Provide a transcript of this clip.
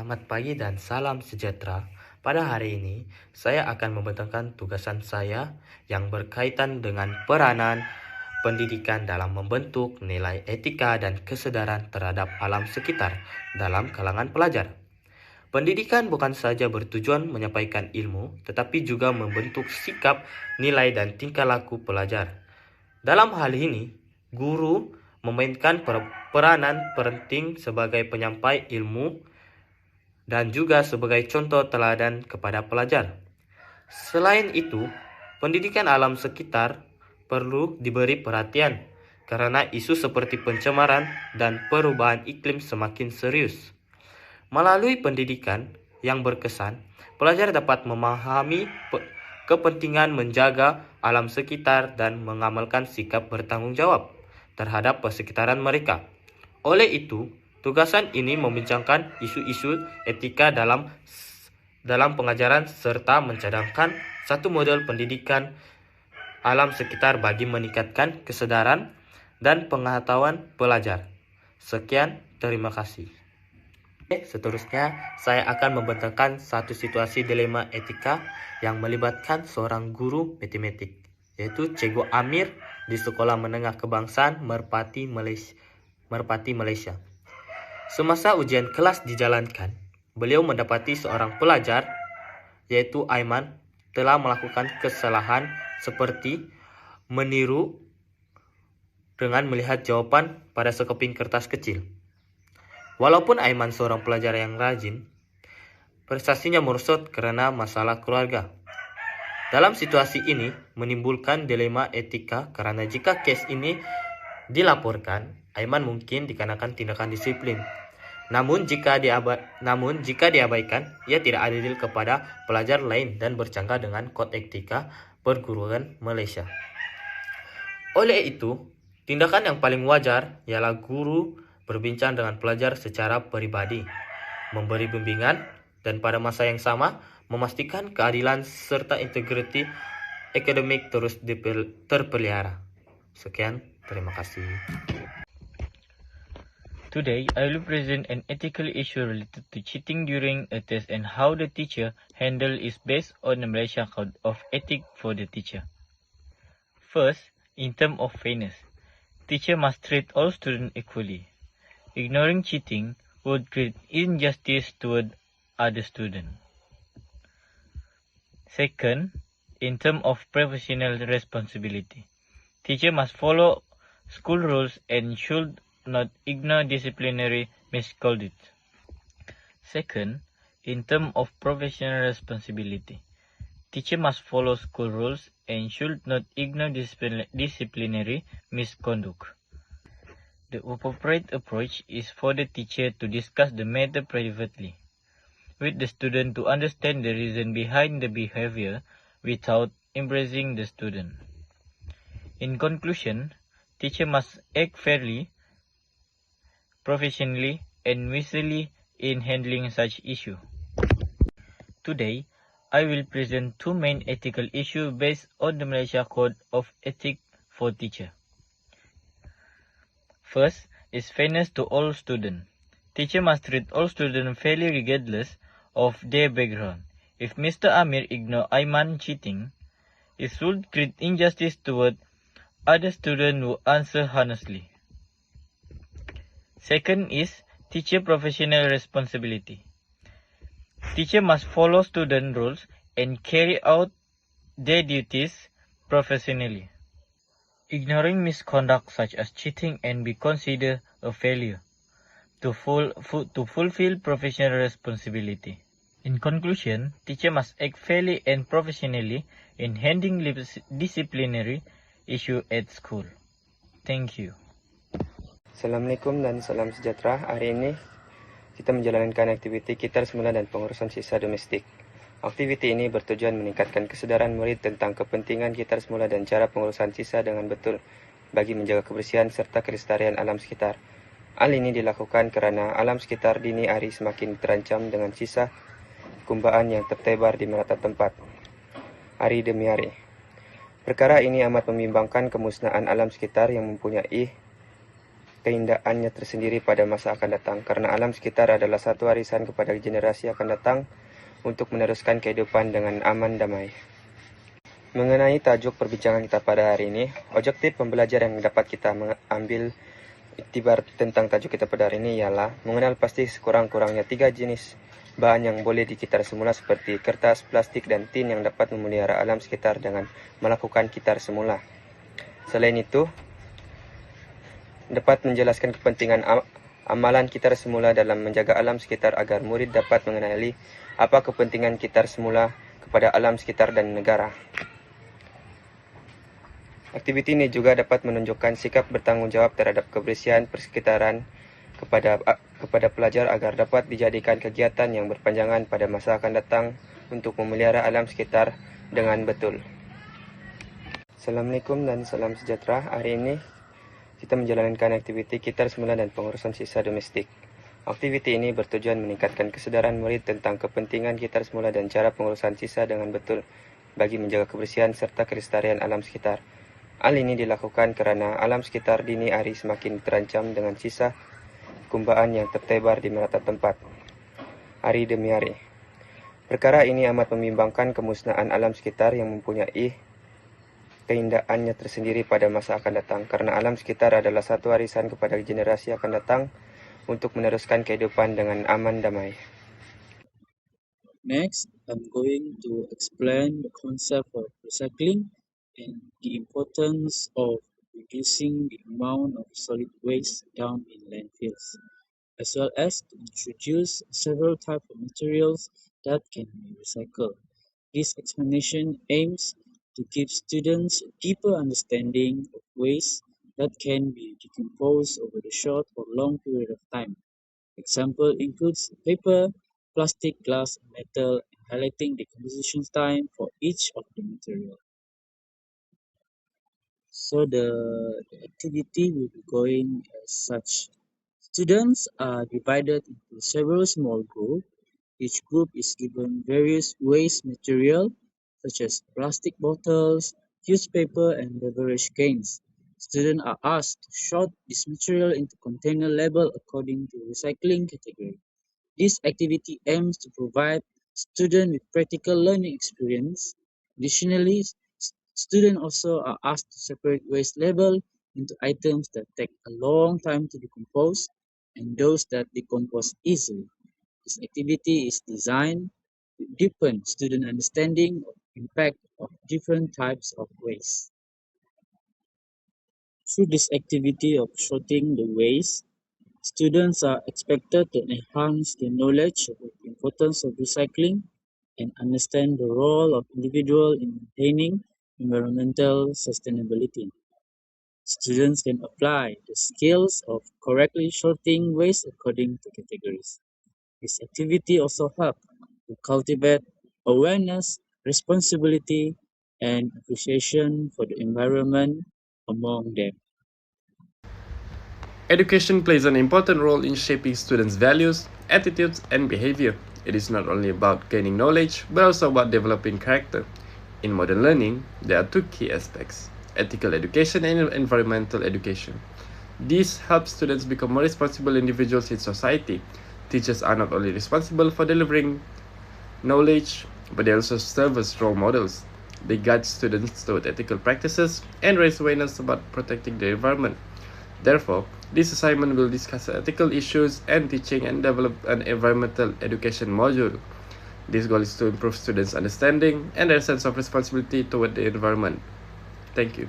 Selamat pagi dan salam sejahtera. Pada hari ini, saya akan membentangkan tugasan saya yang berkaitan dengan peranan pendidikan dalam membentuk nilai etika dan kesadaran terhadap alam sekitar dalam kalangan pelajar. Pendidikan bukan saja bertujuan menyampaikan ilmu, tetapi juga membentuk sikap, nilai, dan tingkah laku pelajar. Dalam hal ini, guru memainkan peranan penting sebagai penyampai ilmu dan juga sebagai contoh teladan kepada pelajar. Selain itu, pendidikan alam sekitar perlu diberi perhatian karena isu seperti pencemaran dan perubahan iklim semakin serius. Melalui pendidikan yang berkesan, pelajar dapat memahami kepentingan menjaga alam sekitar dan mengamalkan sikap bertanggung jawab terhadap persekitaran mereka. Oleh itu, tugasan ini membincangkan isu-isu etika dalam pengajaran serta mencadangkan satu model pendidikan alam sekitar bagi meningkatkan kesadaran dan pengetahuan pelajar. Sekian, terima kasih. Seterusnya, saya akan membentangkan satu situasi dilema etika yang melibatkan seorang guru matematik, yaitu Cikgu Amir di Sekolah Menengah Kebangsaan Merpati, Malaysia. Semasa ujian kelas dijalankan, beliau mendapati seorang pelajar, yaitu Aiman, telah melakukan kesalahan seperti meniru dengan melihat jawaban pada sekeping kertas kecil. Walaupun Aiman seorang pelajar yang rajin, prestasinya merosot karena masalah keluarga. Dalam situasi ini menimbulkan dilema etika karena jika kes ini dilaporkan, Aiman mungkin dikenakan tindakan disiplin. Namun jika diabaikan, ia tidak adil kepada pelajar lain dan bercanggah dengan kode etika perguruan Malaysia. Oleh itu, tindakan yang paling wajar ialah guru berbincang dengan pelajar secara pribadi, memberi bimbingan, dan pada masa yang sama memastikan keadilan serta integriti akademik terus terpelihara. Sekian, terima kasih. Today, I will present an ethical issue related to cheating during a test and how the teacher handle is based on the Malaysia Code of Ethics for the teacher. First, in terms of fairness, teacher must treat all students equally. Ignoring cheating would create injustice toward other students. Second, in terms of professional responsibility, teacher must follow school rules and should not ignore disciplinary misconduct. Second, in terms of professional responsibility, teacher must follow school rules and should not ignore disciplinary misconduct. The appropriate approach is for the teacher to discuss the matter privately with the student to understand the reason behind the behavior without embracing the student. In conclusion, teacher must act fairly, professionally, and wisely in handling such issue. Today, I will present two main ethical issues based on the Malaysia Code of Ethics for Teacher. First is fairness to all students. Teacher must treat all students fairly regardless of their background. If Mr. Amir ignores Aiman cheating, it would create injustice toward other students who answer honestly. Second is teacher professional responsibility. Teacher must follow student rules and carry out their duties professionally. Ignoring misconduct such as cheating and be considered a failure to fulfill professional responsibility. In conclusion, teacher must act fairly and professionally in handling disciplinary issue at school. Thank you. Assalamualaikum dan salam sejahtera. Hari ini kita menjalankan aktiviti kitar semula dan pengurusan sisa domestik. Aktiviti ini bertujuan meningkatkan kesadaran murid tentang kepentingan kitar semula dan cara pengurusan sisa dengan betul bagi menjaga kebersihan serta kelestarian alam sekitar. Hal ini dilakukan kerana alam sekitar dini hari semakin terancam dengan sisa kumbaan yang tertebar di merata tempat hari demi hari. Perkara ini amat membimbangkan kemusnahan alam sekitar yang mempunyai keindahannya tersendiri pada masa akan datang, karena alam sekitar adalah satu warisan kepada generasi akan datang untuk meneruskan kehidupan dengan aman damai. Mengenai tajuk perbincangan kita pada hari ini, objektif pembelajaran yang dapat kita ambil iktibar tentang tajuk kita pada hari ini ialah mengenal pasti sekurang-kurangnya 3 jenis bahan yang boleh dikitar semula seperti kertas, plastik, dan tin yang dapat memelihara alam sekitar dengan melakukan kitar semula. Selain itu, dapat menjelaskan kepentingan amalan kitar semula dalam menjaga alam sekitar agar murid dapat mengenali apa kepentingan kitar semula kepada alam sekitar dan negara. Aktiviti ini juga dapat menunjukkan sikap bertanggung jawab terhadap kebersihan persekitaran kepada pelajar agar dapat dijadikan kegiatan yang berpanjangan pada masa akan datang untuk memelihara alam sekitar dengan betul. Assalamualaikum dan salam sejahtera. Hari ini kita menjalankan aktiviti kitar semula dan pengurusan sisa domestik. Aktiviti ini bertujuan meningkatkan kesedaran murid tentang kepentingan kitar semula dan cara pengurusan sisa dengan betul bagi menjaga kebersihan serta kelestarian alam sekitar. Hal ini dilakukan karena alam sekitar dini hari semakin terancam dengan sisa kumbaan yang tertebar di merata tempat, hari demi hari. Perkara ini amat membimbangkan kemusnahan alam sekitar yang mempunyai keindahannya tersendiri pada masa akan datang, karena alam sekitar adalah satu warisan kepada generasi akan datang untuk meneruskan kehidupan dengan aman damai. Next, I'm going to explain the concept of recycling and the importance of reducing the amount of solid waste down in landfills, as well as to introduce several types of materials that can be recycled. This explanation aims to give students a deeper understanding of waste that can be decomposed over the short or long period of time. Example includes paper, plastic, glass, and metal, and highlighting the decomposition time for each of the material. So the activity will be going as such. Students are divided into several small groups. Each group is given various waste material such as plastic bottles, newspaper, and beverage cans. Students are asked to sort this material into container labeled according to recycling category. This activity aims to provide students with practical learning experience. Additionally, students also are asked to separate waste label into items that take a long time to decompose and those that decompose easily. This activity is designed to deepen student understanding of the impact of different types of waste. Through this activity of sorting the waste, students are expected to enhance their knowledge of the importance of recycling and understand the role of individuals in maintaining environmental sustainability. Students can apply the skills of correctly sorting waste according to categories. This activity also helps to cultivate awareness, responsibility, and appreciation for the environment among them. Education plays an important role in shaping students' values, attitudes, and behavior. It is not only about gaining knowledge, but also about developing character. In modern learning, there are two key aspects: ethical education and environmental education. These help students become more responsible individuals in society. Teachers are not only responsible for delivering knowledge, but they also serve as role models. They guide students toward ethical practices and raise awareness about protecting the environment. Therefore, this assignment will discuss ethical issues and teaching and develop an environmental education module. This goal is to improve students' understanding and their sense of responsibility toward the environment. Thank you.